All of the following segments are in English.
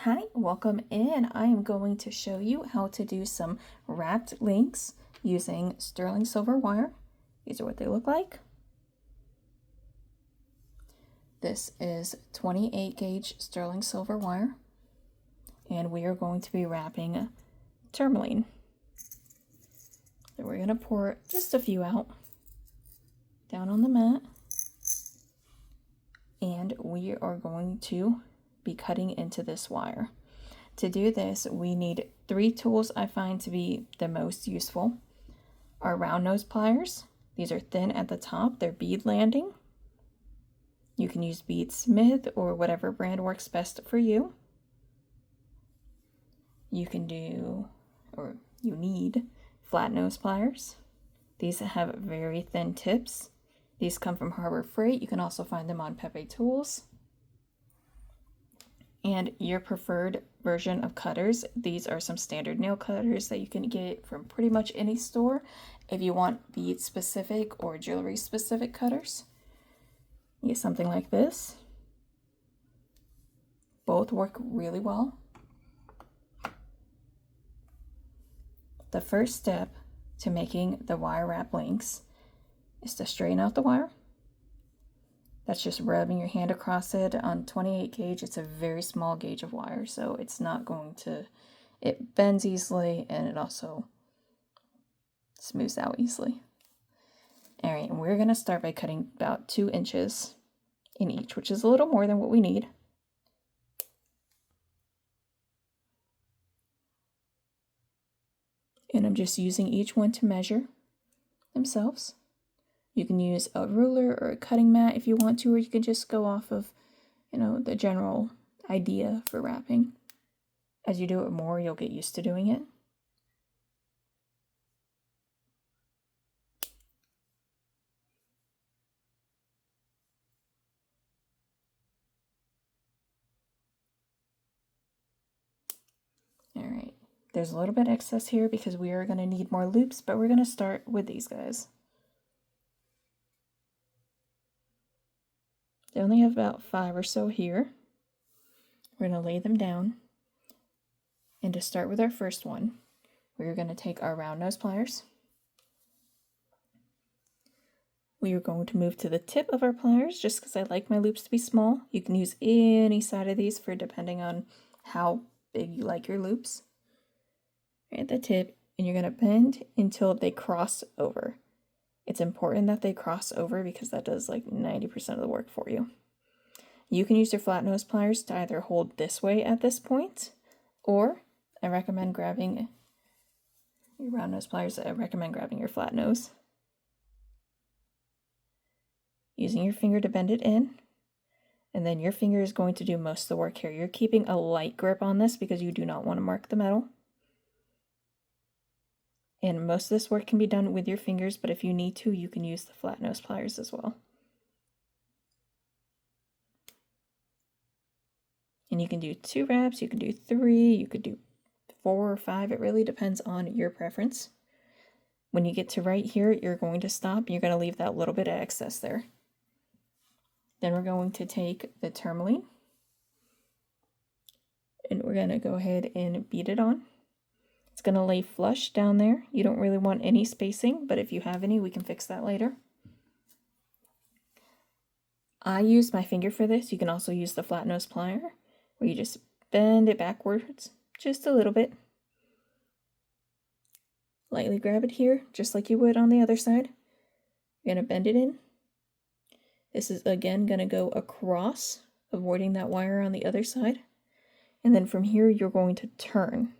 Hi, welcome in. I am going to show you how to do some wrapped links using sterling silver wire. These are what they look like. This is 28 gauge sterling silver wire, and we are going to be wrapping tourmaline. So we're going to pour just a few out down on the mat, and we are going to be cutting into this wire. To do this, we need 3 tools I find to be the most useful. Our round nose pliers. These are thin at the top, they're bead landing. You can use Bead Smith or whatever brand works best for you. You need flat nose pliers. These have very thin tips. These come from Harbor Freight. You can also find them on Pepe tools. And your preferred version of cutters. These are some standard nail cutters that you can get from pretty much any store. If you want bead specific or jewelry specific cutters, you get something like this. Both work really well. The first step to making the wire wrap links is to straighten out the wire. That's just rubbing your hand across it. On 28 gauge, it's a very small gauge of wire, so it's not going to, it bends easily and it also smooths out easily. All right, and we're gonna start by cutting about 2 inches in each, which is a little more than what we need. And I'm just using each one to measure themselves. You can use a ruler or a cutting mat if you want to, or you can just go off of, the general idea for wrapping. As you do it more, you'll get used to doing it. All right, there's a little bit excess here because we are going to need more loops, but we're going to start with these guys. They only have about 5 or so here. We're going to lay them down. And to start with our first one, we're going to take our round nose pliers. We are going to move to the tip of our pliers just because I like my loops to be small. You can use any side of these for depending on how big you like your loops. Right at the tip, and you're going to bend until they cross over. It's important that they cross over because that does like 90% of the work for you. You can use your flat nose pliers to either hold this way at this point, or I recommend grabbing your round nose pliers. I recommend grabbing your flat nose. Using your finger to bend it in, and then your finger is going to do most of the work here. You're keeping a light grip on this because you do not want to mark the metal. And most of this work can be done with your fingers, but if you need to, you can use the flat nose pliers as well. And you can do 2 wraps, you can do 3, you could do 4 or 5. It really depends on your preference. When you get to right here, you're going to stop. You're going to leave that little bit of excess there. Then we're going to take the tourmaline, and we're going to go ahead and bead it on. It's going to lay flush down there. You don't really want any spacing, but if you have any, we can fix that later. I use my finger for this. You can also use the flat nose plier, where you just bend it backwards just a little bit. Lightly grab it here, just like you would on the other side. You're going to bend it in. This is again going to go across, avoiding that wire on the other side. And then from here, you're going to turn.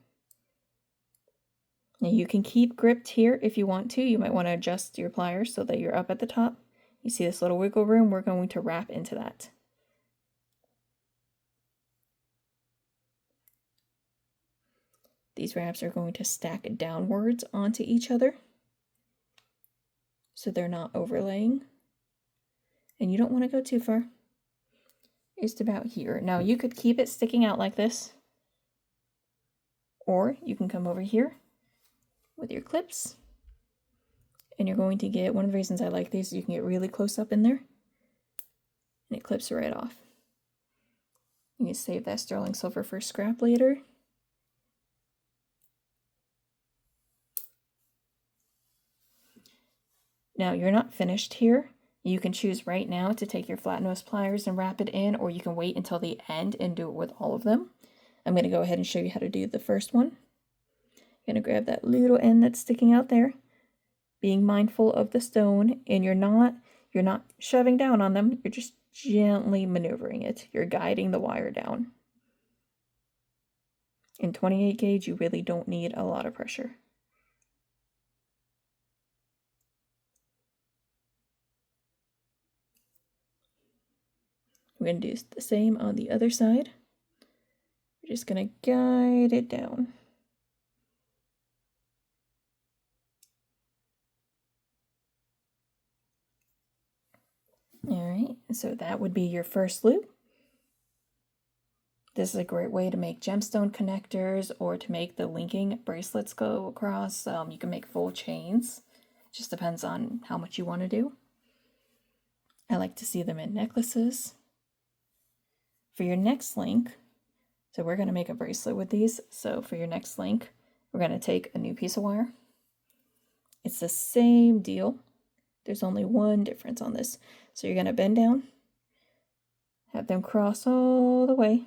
Now you can keep gripped here if you want to. You might want to adjust your pliers so that you're up at the top. You see this little wiggle room? We're going to wrap into that. These wraps are going to stack downwards onto each other, so they're not overlaying. And you don't want to go too far. Just about here. Now you could keep it sticking out like this, or you can come over here with your clips, and you're going to get, one of the reasons I like these, you can get really close up in there, and it clips right off. You can save that sterling silver for scrap later. Now you're not finished here. You can choose right now to take your flat nose pliers and wrap it in, or you can wait until the end and do it with all of them. I'm going to go ahead and show you how to do the first one. You're going to grab that little end that's sticking out there, being mindful of the stone, and you're not shoving down on them, you're just gently maneuvering it. You're guiding the wire down. In 28 gauge, you really don't need a lot of pressure. We're going to do the same on the other side. We're just going to guide it down. Alright, so that would be your first loop. This is a great way to make gemstone connectors or to make the linking bracelets go across. You can make full chains. It just depends on how much you want to do. I like to see them in necklaces. For your next link, so we're going to make a bracelet with these. So for your next link, we're going to take a new piece of wire. It's the same deal. There's only one difference on this. So you're going to bend down, have them cross all the way.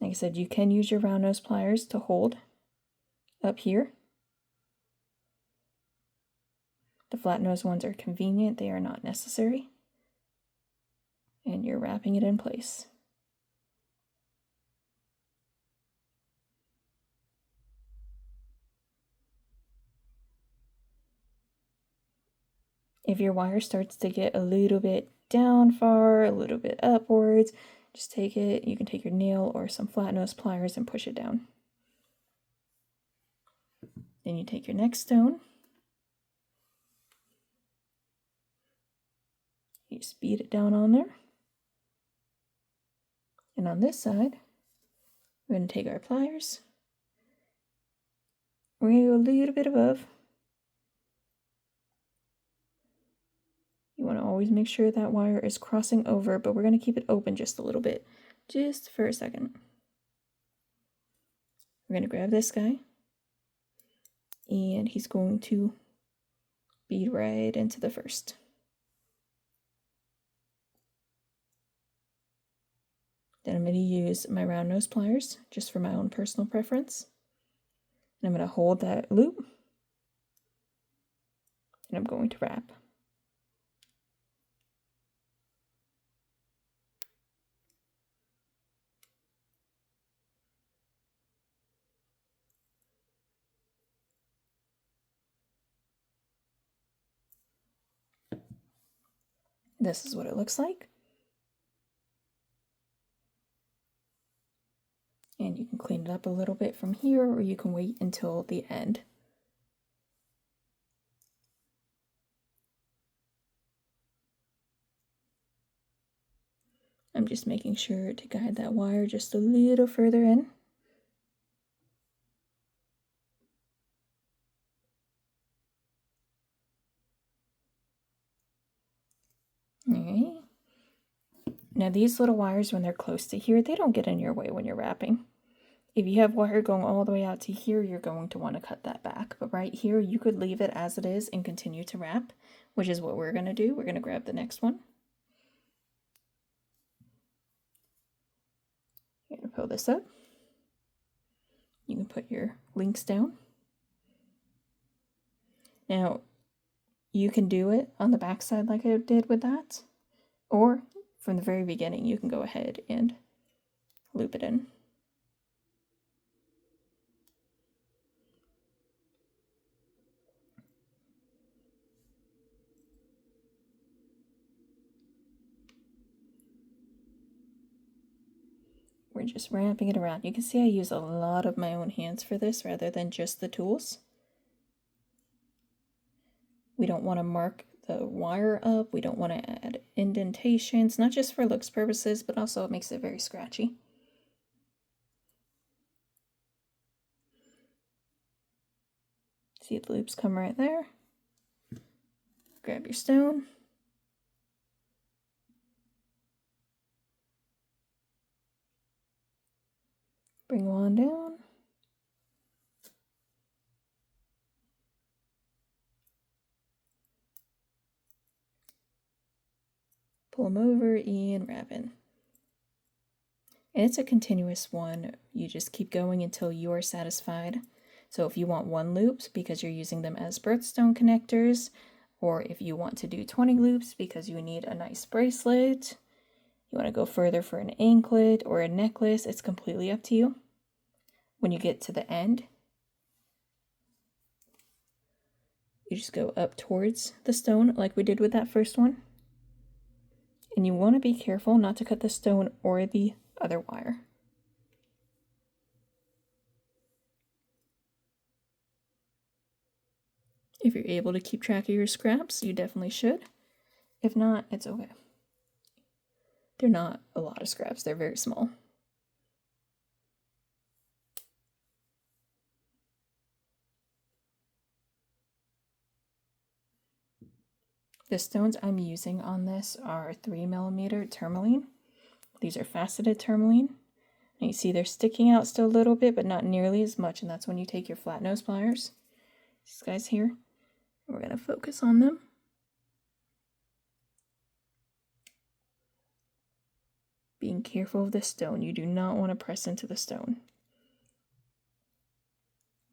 Like I said, you can use your round nose pliers to hold up here. The flat nose ones are convenient, they are not necessary. And you're wrapping it in place. If your wire starts to get a little bit down far, a little bit upwards, just take it, you can take your nail or some flat nose pliers and push it down. Then you take your next stone. You just beat it down on there. And on this side, we're going to take our pliers. We're going to go a little bit above. You want to always make sure that wire is crossing over, but we're going to keep it open just a little bit, just for a second. We're going to grab this guy, and he's going to bead right into the first. Then I'm going to use my round nose pliers, just for my own personal preference. And I'm going to hold that loop, and I'm going to wrap. This is what it looks like. And you can clean it up a little bit from here, or you can wait until the end. I'm just making sure to guide that wire just a little further in. Alright. Now these little wires, when they're close to here, they don't get in your way when you're wrapping. If you have wire going all the way out to here, you're going to want to cut that back. But right here, you could leave it as it is and continue to wrap, which is what we're going to do. We're going to grab the next one. You're going to pull this up. You can put your links down. Now, you can do it on the back side like I did with that, or from the very beginning, you can go ahead and loop it in. We're just wrapping it around. You can see I use a lot of my own hands for this rather than just the tools. We don't want to mark the wire up. We don't want to add indentations, not just for looks purposes, but also it makes it very scratchy. See the loops come right there. Grab your stone. Bring one down. Pull them over and wrap in. And it's a continuous one. You just keep going until you are satisfied. So if you want 1 loop because you're using them as birthstone connectors, or if you want to do 20 loops because you need a nice bracelet, you want to go further for an anklet or a necklace, it's completely up to you. When you get to the end, you just go up towards the stone like we did with that first one. And you want to be careful not to cut the stone or the other wire. If you're able to keep track of your scraps, you definitely should. If not, it's okay. They're not a lot of scraps, they're very small. The stones I'm using on this are 3mm tourmaline. These are faceted tourmaline. And you see they're sticking out still a little bit, but not nearly as much, and that's when you take your flat nose pliers. These guys here. We're going to focus on them. Being careful of the stone. You do not want to press into the stone.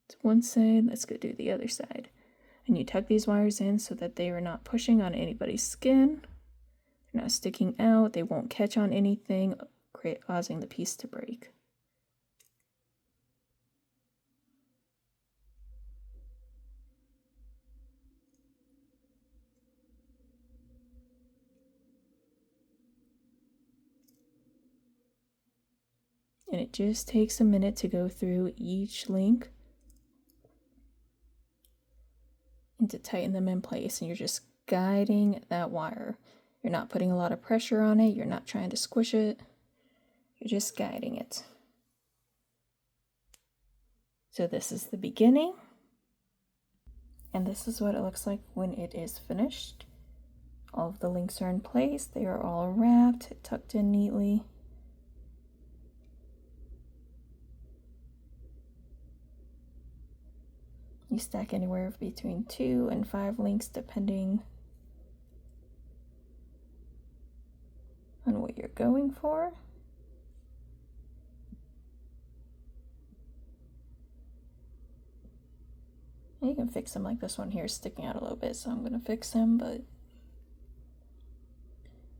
It's one side, let's go do the other side. And you tuck these wires in so that they are not pushing on anybody's skin. They're not sticking out, they won't catch on anything, causing the piece to break. And it just takes a minute to go through each link and to tighten them in place. And you're just guiding that wire. You're not putting a lot of pressure on it. You're not trying to squish it. You're just guiding it. So this is the beginning. And this is what it looks like when it is finished. All of the links are in place. They are all wrapped, tucked in neatly. You stack anywhere between 2 and 5 links depending on what you're going for. And you can fix them, like this one here is sticking out a little bit, so I'm going to fix him, but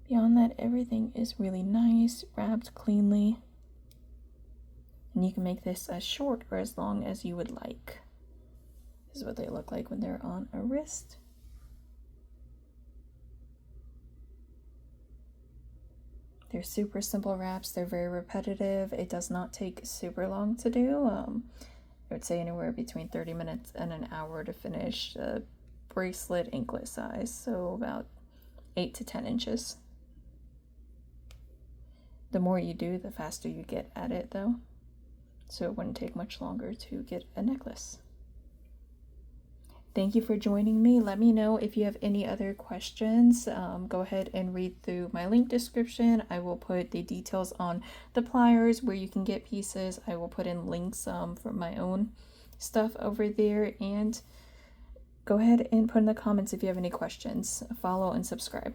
beyond that, everything is really nice, wrapped cleanly. And you can make this as short or as long as you would like. This is what they look like when they're on a wrist. They're super simple wraps. They're very repetitive. It does not take super long to do. I would say anywhere between 30 minutes and an hour to finish a bracelet anklet size. So about 8 to 10 inches. The more you do, the faster you get at it though. So it wouldn't take much longer to get a necklace. Thank you for joining me. Let me know if you have any other questions. Go ahead and read through my link description. I will put the details on the pliers where you can get pieces. I will put in links for my own stuff over there. And go ahead and put in the comments if you have any questions. Follow and subscribe.